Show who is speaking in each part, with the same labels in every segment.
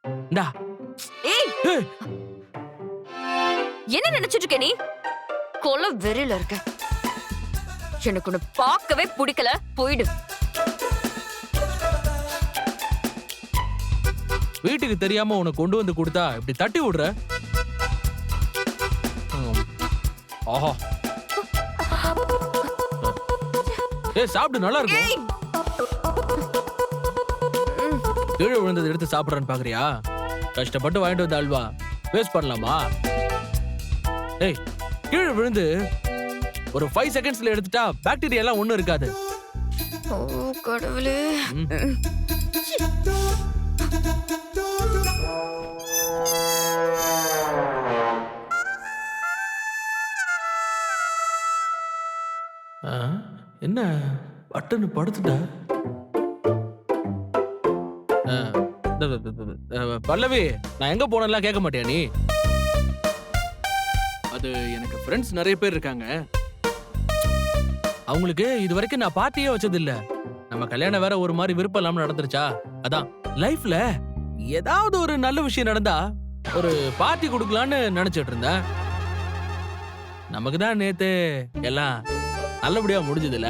Speaker 1: இந்தா.
Speaker 2: ஏய்
Speaker 1: ஏய்,
Speaker 2: என்ன நினைச்சிட்டு இருக்க நீ? கொலை வெறியில இருக்க. எனக்கு உன்னை பார்க்கவே பிடிக்கல, போயிடு.
Speaker 1: வீட்டுக்கு தெரியாம உனக்கு கொண்டு வந்து கொடுத்தா இப்படி தட்டி விடுற? ஆஹா. ஏய் சாப்பிடு, நல்லா இருக்கும்.
Speaker 2: ஏய்
Speaker 1: கீழே விழுந்ததை எடுத்து சாப்பிடுறேன்னு பாக்குறியா? கஷ்டப்பட்டு வாங்கிட்டு வந்த அல்வா வேஸ்ட் பண்ணலாமா? ஏய், கீழே விழுந்து ஒரு 5 செகண்ட்ஸ்ல எடுத்துட்டா பாக்டீரியா எல்லாம் ஒண்ணும் இருக்காது.
Speaker 2: ஓ கடவுளே.
Speaker 1: ம். ஆ, என்ன பட்டுன்னு படுத்துட்டா? பல்லவி, நான் எங்க போனேன்லாம் கேட்க மாட்டியா நீ? அது எனக்கு ஃப்ரெண்ட்ஸ் நிறைய பேர் இருக்காங்க. அவங்களுக்கு இது வரைக்கும் நான் பார்ட்டியே வச்சது இல்ல. நம்ம கல்யாணம் வேற ஒரு மாதிரி விருப்பம் இல்லாம நடந்துருச்சா, அதான் லைஃப்ல ஏதாவது ஒரு நல்ல விஷயம் நடந்தா ஒரு பார்ட்டி கொடுக்கலான்னு நினைச்சிட்டு இருந்தேன். நமக்கு தான் நேத்து எல்லாம் நல்லபடியா முடிஞ்சதுல,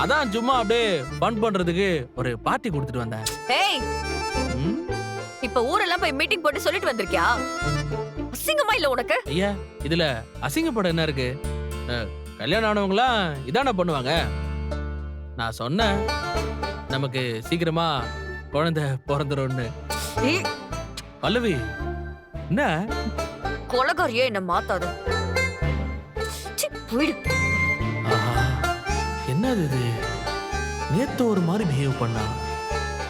Speaker 1: அதான் சும்மா அப்படியே ஃபன் பண்றதுக்கு ஒரு பார்ட்டி கொடுத்துட்டு வந்தேன்.
Speaker 2: ஏய்
Speaker 1: ம்?
Speaker 2: இப்ப ஊரெல்லாம் போய் மீட்டிங் போட்டு சொல்லிட்டு வந்திருக்கியா? அசிங்கமா இல்ல உனக்கு?
Speaker 1: ஐயா, இதுல அசிங்கப்பட என்ன இருக்கு? கல்யாணம் ஆனவங்களாம் இதான பண்ணுவாங்க. நான் சொன்னேன் நமக்கு சீக்கிரமா குழந்தை பிறந்துரும்னு.
Speaker 2: ஏய்,
Speaker 1: பல்லவி, என்ன?
Speaker 2: கொலைகாரியே என்ன மாத்தாத. சீ, போயிடு.
Speaker 1: ஆஹா, என்னது இது? நேத்து ஒரு மாதிரி பிஹேவ் பண்ணா,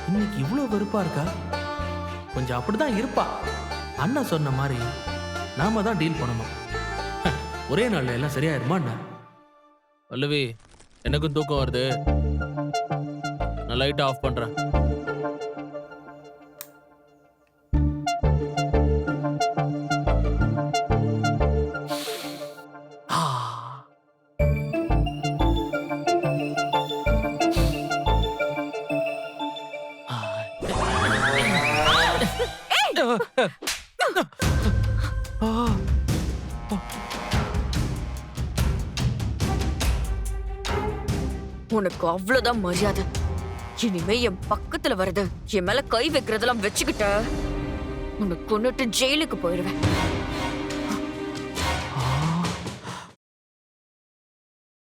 Speaker 1: இன்னைக்கு இவ்வளவு வெறுப்பா இருக்கா? கொஞ்சம் அப்படிதான் இருப்பா. அண்ணா சொன்ன மாதிரி நாம தான் டீல் பண்ணணும். ஒரே நாள்ல எல்லாம் சரியாயிருமா என்ன? பல்லவி, எனக்கும் தூக்கம் வருது. நான் லைட் ஆஃப் பண்றேன்.
Speaker 2: உனக்கு அவ்வளவுதான் மரியாதை. இனிமே என் பக்கத்துல வருது, என் மேல கை வைக்கிறதெல்லாம் வச்சுக்கிட்ட உன்னை கொன்னுட்டு ஜெயிலுக்கு போயிடுவேன்.